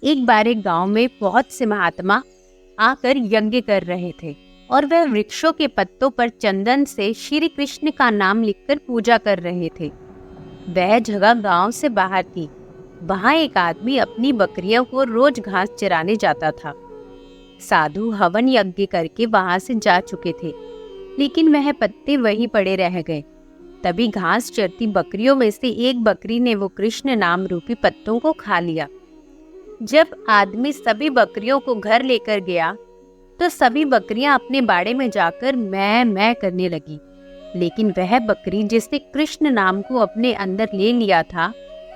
एक बार एक गांव में बहुत से महात्मा आकर यज्ञ कर रहे थे और वह वृक्षों के पत्तों पर चंदन से श्री कृष्ण का नाम लिखकर पूजा कर रहे थे। वह जगह गांव से बाहर थी। वहां एक आदमी अपनी बकरियों को रोज घास चराने जाता था। साधु हवन यज्ञ करके वहां से जा चुके थे, लेकिन वह पत्ते वहीं पड़े रह गए। तभी घास चरती बकरियों में से एक बकरी ने वो कृष्ण नाम रूपी पत्तों को खा लिया। जब आदमी सभी बकरियों को घर लेकर गया तो सभी बकरियां अपने बाड़े में जाकर मैं करने लगी, लेकिन वह बकरी जिसने कृष्ण नाम को अपने अंदर ले लिया था,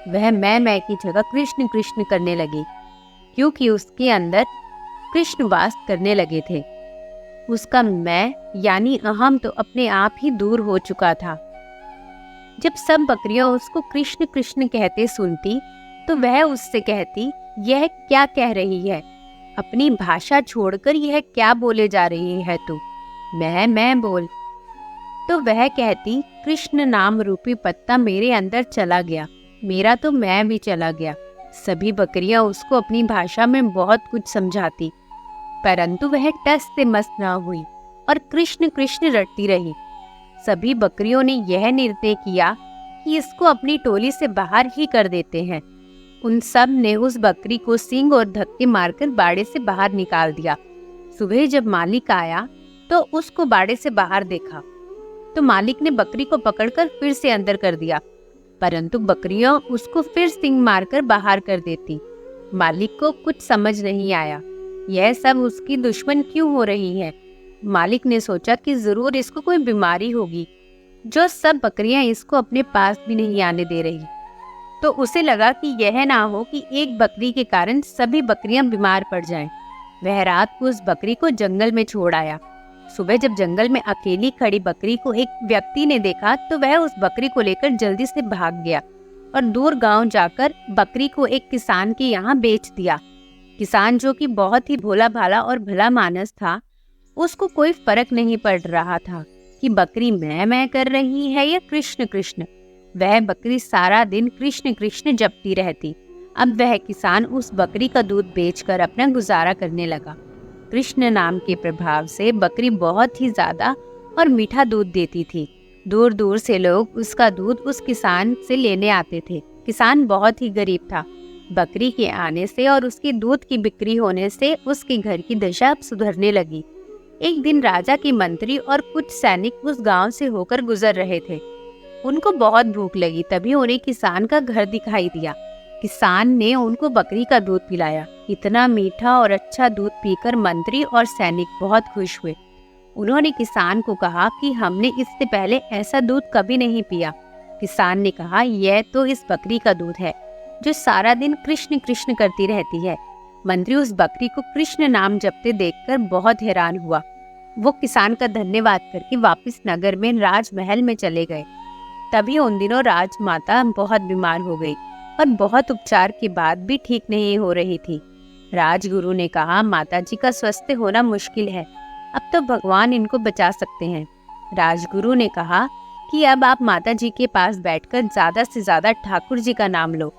वह मैं की जगह कृष्ण कृष्ण करने लगी, क्योंकि उसके अंदर कृष्ण वास करने लगे थे। उसका मैं यानी अहम तो अपने आप ही दूर हो चुका था। जब सब बकरियां उसको कृष्ण कृष्ण कहते सुनती तो वह उससे कहती, यह क्या कह रही है? अपनी भाषा छोड़कर यह क्या बोले जा रही है तू? मैं बोल। तो वह कहती, कृष्ण नाम रूपी पत्ता मेरे अंदर चला गया, मेरा तो मैं भी चला गया। सभी बकरियां उसको अपनी भाषा में बहुत कुछ समझाती, परंतु वह टस से मस न हुई और कृष्ण कृष्ण रटती रही। सभी बकरियों ने यह निर्णय किया कि इसको अपनी टोली से बाहर ही कर देते हैं। उन सब ने उस बकरी को सींग और धक्के मारकर बाड़े से बाहर निकाल दिया। सुबह जब मालिक आया तो उसको बाड़े से बाहर देखा तो मालिक ने बकरी को पकड़कर फिर से अंदर कर दिया, परंतु बकरियां उसको फिर सींग मारकर बाहर कर देती। मालिक को कुछ समझ नहीं आया, यह सब उसकी दुश्मन क्यों हो रही है। मालिक ने सोचा कि जरूर इसको कोई बीमारी होगी, जो सब बकरियां इसको अपने पास भी नहीं आने दे रही। तो उसे लगा कि यह ना हो कि एक बकरी के कारण सभी बकरियां बीमार पड़ जाएं। वह रात को उस बकरी को जंगल में छोड़ आया। सुबह जब जंगल में अकेली खड़ी बकरी को एक व्यक्ति ने देखा तो वह उस बकरी को लेकर जल्दी से भाग गया और दूर गांव जाकर बकरी को एक किसान के यहाँ बेच दिया। किसान, जो कि बहुत ही भोला भाला और भला मानस था, उसको कोई फर्क नहीं पड़ रहा था कि बकरी मैं कर रही है या कृष्ण कृष्ण। वह बकरी सारा दिन कृष्ण कृष्ण जपती रहती। अब वह किसान उस बकरी का दूध बेचकर अपना गुजारा करने लगा। कृष्ण नाम के प्रभाव से बकरी बहुत ही ज्यादा और मीठा दूध देती थी। दूर दूर से लोग उसका दूध उस किसान से लेने आते थे। किसान बहुत ही गरीब था। बकरी के आने से और उसके दूध की बिक्री होने से उसके घर की दशा अब सुधरने लगी। एक दिन राजा के मंत्री और कुछ सैनिक उस गांव से होकर गुजर रहे थे। उनको बहुत भूख लगी, तभी उन्हें किसान का घर दिखाई दिया। किसान ने उनको बकरी का दूध पिलाया। इतना मीठा और अच्छा दूध पीकर मंत्री और सैनिक बहुत खुश हुए। उन्होंने किसान को कहा कि हमने इससे पहले ऐसा दूध कभी नहीं पिया। किसान ने कहा, यह तो इस बकरी का दूध है जो सारा दिन कृष्ण कृष्ण करती रहती है। मंत्री उस बकरी को कृष्ण नाम जपते देखकर बहुत हैरान हुआ। वो किसान का धन्यवाद करके वापस नगर में राजमहल में चले गए। तभी उन दिनों राजमाता बहुत बीमार हो गई और बहुत उपचार के बाद भी ठीक नहीं हो रही थी। राजगुरु ने कहा, माताजी का स्वस्थ होना मुश्किल है, अब तो भगवान इनको बचा सकते हैं। राजगुरु ने कहा कि अब आप माताजी के पास बैठकर ज्यादा से ज्यादा ठाकुर जी का नाम लो।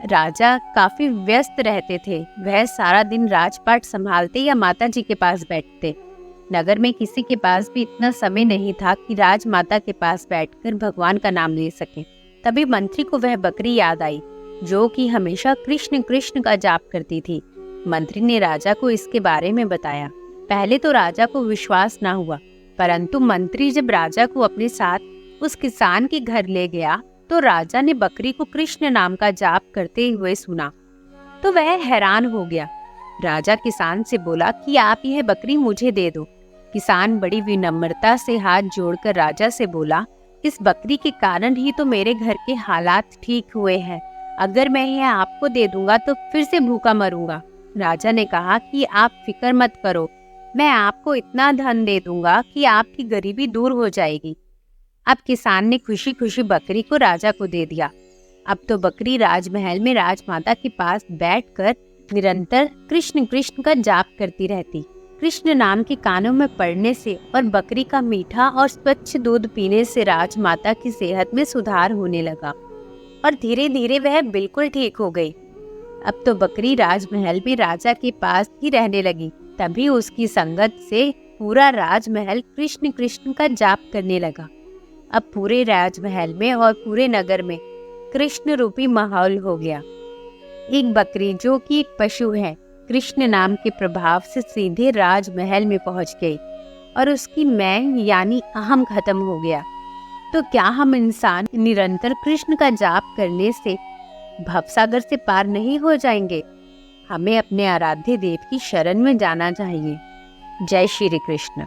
राजा काफी व्यस्त रहते थे। वह सारा दिन राजपाट संभालते या माताजी के पास बैठते। नगर में किसी के पास भी इतना समय नहीं था कि राजमाता के पास बैठकर भगवान का नाम ले सके। तभी मंत्री को वह बकरी याद आई जो कि हमेशा कृष्ण कृष्ण का जाप करती थी। मंत्री ने राजा को इसके बारे में बताया। पहले तो राजा को विश्वास न हुआ, परंतु मंत्री जब राजा को अपने साथ उस किसान के घर ले गया तो राजा ने बकरी को कृष्ण नाम का जाप करते हुए सुना तो वह हैरान हो गया। राजा किसान से बोला कि आप यह बकरी मुझे दे दो। किसान बड़ी विनम्रता से हाथ जोड़कर राजा से बोला, इस बकरी के कारण ही तो मेरे घर के हालात ठीक हुए हैं। अगर मैं यह आपको दे दूंगा तो फिर से भूखा मरूंगा। राजा ने कहा कि आप फिक्र मत करो, मैं आपको इतना धन दे दूंगा कि आपकी गरीबी दूर हो जाएगी। अब किसान ने खुशी खुशी बकरी को राजा को दे दिया। अब तो बकरी राजमहल में राजमाता के पास बैठकर निरंतर कृष्ण कृष्ण का जाप करती रहती। कृष्ण नाम के कानों में पड़ने से और बकरी का मीठा और स्वच्छ दूध पीने से राजमाता की सेहत में सुधार होने लगा और धीरे धीरे वह बिल्कुल ठीक हो गई। अब तो बकरी राजमहल में राजा के पास ही रहने लगी। तभी उसकी संगत से पूरा राजमहल कृष्ण कृष्ण का जाप करने लगा। अब पूरे राजमहल में और पूरे नगर में कृष्ण रूपी माहौल हो गया। एक बकरी जो कि एक पशु है, कृष्ण नाम के प्रभाव से सीधे राजमहल में पहुंच गई और उसकी मैं यानी अहम खत्म हो गया। तो क्या हम इंसान निरंतर कृष्ण का जाप करने से भवसागर से पार नहीं हो जाएंगे? हमें अपने आराध्य देव की शरण में जाना चाहिए। जय श्री कृष्ण।